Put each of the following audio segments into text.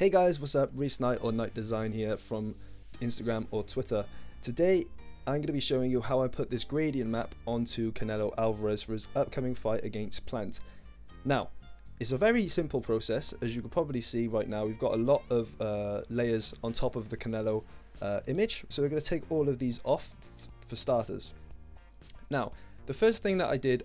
Hey guys, what's up? Reese Knight or KnxghtDzn here from Instagram or Twitter. Today I'm going to be showing you how I put this gradient map onto Canelo Alvarez for his upcoming fight against Plant. Now, it's a very simple process. As you can probably see right now, we've got a lot of layers on top of the Canelo image, so we're going to take all of these off for starters. Now, the first thing that I did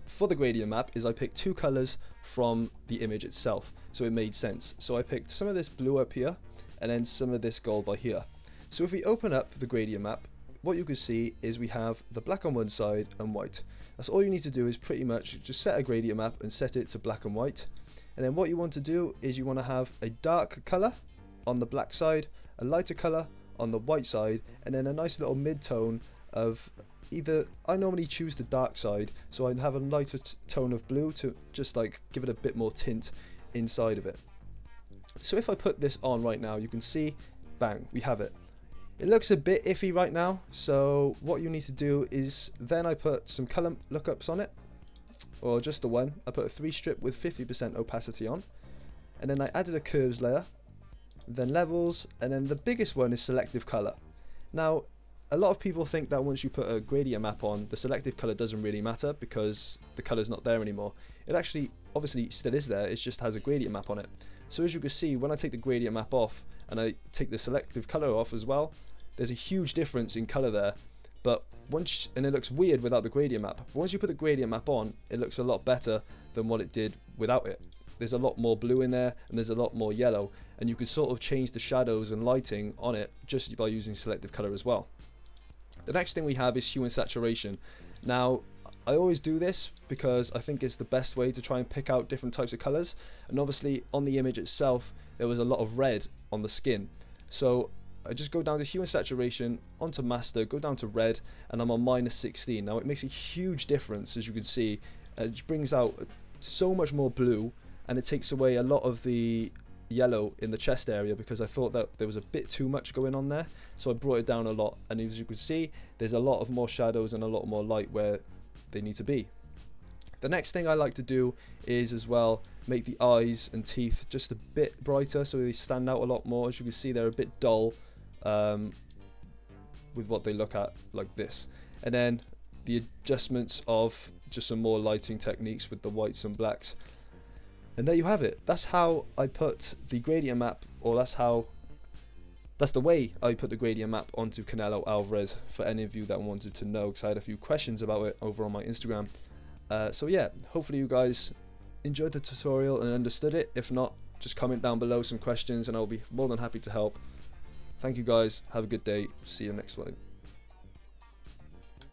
for the gradient map is I picked two colors from the image itself, so it made sense. So I picked some of this blue up here and then some of this gold by here. So if we open up the gradient map, what you can see is we have the black on one side and white. That's all you need to do, is pretty much just set a gradient map and set it to black and white. And then what you want to do is you want to have a dark color on the black side, a lighter color on the white side, and then a nice little mid-tone of either, I normally choose the dark side, so I'd have a lighter tone of blue to just like give it a bit more tint inside of it. So if I put this on right now, you can see, bang, we have it. It looks a bit iffy right now, so what you need to do is then I put some color lookups on it, or just the one. I put a 3 strip with 50% opacity on, and then I added a curves layer, then levels, and then the biggest one is selective color. Now, a lot of people think that once you put a gradient map on, the selective color doesn't really matter because the color's not there anymore. It actually obviously still is there, it just has a gradient map on it. So as you can see, when I take the gradient map off and I take the selective color off as well, there's a huge difference in color there. But and it looks weird without the gradient map. But once you put the gradient map on, it looks a lot better than what it did without it. There's a lot more blue in there and there's a lot more yellow, and you can sort of change the shadows and lighting on it just by using selective color as well. The next thing we have is Hue Saturation. Now, I always do this because I think it's the best way to try and pick out different types of colors, and obviously on the image itself there was a lot of red on the skin, so I just go down to Hue Saturation, onto master, go down to red, and I'm on -16. Now it makes a huge difference, as you can see. It brings out so much more blue, and it takes away a lot of the yellow in the chest area because I thought that there was a bit too much going on there, so I brought it down a lot, and as you can see there's a lot of more shadows and a lot more light where they need to be. The next thing I like to do is as well make the eyes and teeth just a bit brighter so they stand out a lot more. As you can see, they're a bit dull with what they look at like this, and then the adjustments of just some more lighting techniques with the whites and blacks. And there you have it. That's how I put the gradient map, or that's the way I put the gradient map onto Canelo Alvarez, for any of you that wanted to know, because I had a few questions about it over on my Instagram. So yeah, hopefully you guys enjoyed the tutorial and understood it. If not, just comment down below some questions and I'll be more than happy to help. Thank you guys, have a good day, see you next one.